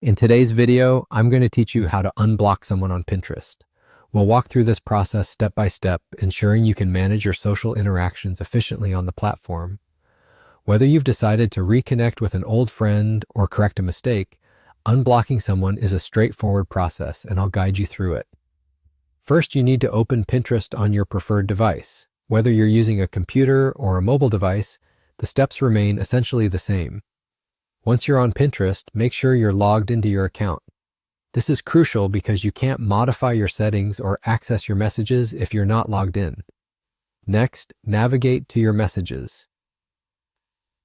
In today's video, I'm going to teach you how to unblock someone on Pinterest. We'll walk through this process step by step, ensuring you can manage your social interactions efficiently on the platform. Whether you've decided to reconnect with an old friend or correct a mistake, unblocking someone is a straightforward process, and I'll guide you through it. First, you need to open Pinterest on your preferred device. Whether you're using a computer or a mobile device, the steps remain essentially the same. Once you're on Pinterest, make sure you're logged into your account. This is crucial because you can't modify your settings or access your messages if you're not logged in. Next, navigate to your messages.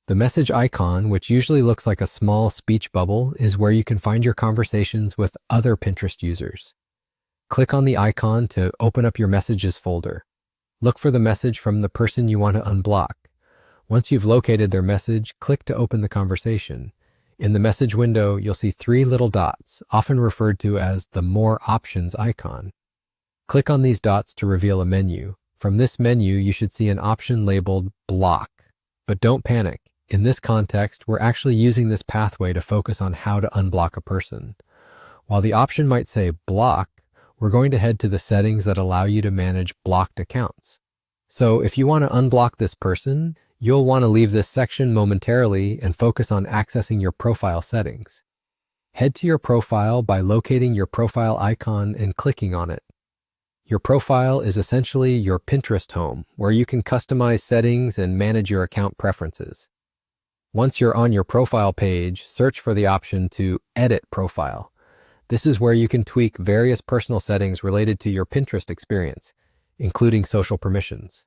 The message icon, which usually looks like a small speech bubble, is where you can find your conversations with other Pinterest users. Click on the icon to open up your messages folder. Look for the message from the person you want to unblock. Once you've located their message, click to open the conversation. In the message window, you'll see three little dots, often referred to as the More Options icon. Click on these dots to reveal a menu. From this menu, you should see an option labeled Block. But don't panic. In this context, we're actually using this pathway to focus on how to unblock a person. While the option might say Block, we're going to head to the settings that allow you to manage blocked accounts. So if you want to unblock this person, you'll want to leave this section momentarily and focus on accessing your profile settings. Head to your profile by locating your profile icon and clicking on it. Your profile is essentially your Pinterest home, where you can customize settings and manage your account preferences. Once you're on your profile page, search for the option to Edit Profile. This is where you can tweak various personal settings related to your Pinterest experience, including social permissions.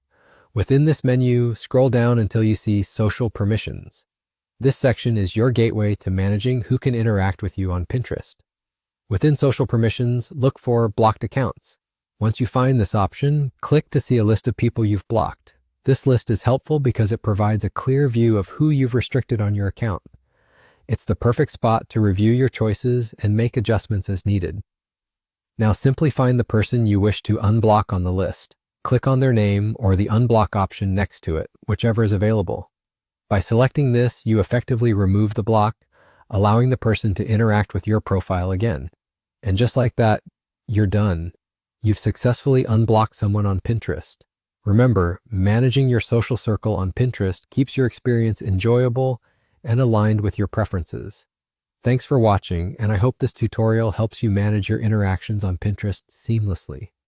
Within this menu, scroll down until you see Social Permissions. This section is your gateway to managing who can interact with you on Pinterest. Within Social Permissions, look for Blocked Accounts. Once you find this option, click to see a list of people you've blocked. This list is helpful because it provides a clear view of who you've restricted on your account. It's the perfect spot to review your choices and make adjustments as needed. Now simply find the person you wish to unblock on the list. Click on their name or the unblock option next to it, whichever is available. By selecting this, you effectively remove the block, allowing the person to interact with your profile again. And just like that, you're done. You've successfully unblocked someone on Pinterest. Remember, managing your social circle on Pinterest keeps your experience enjoyable and aligned with your preferences. Thanks for watching, and I hope this tutorial helps you manage your interactions on Pinterest seamlessly.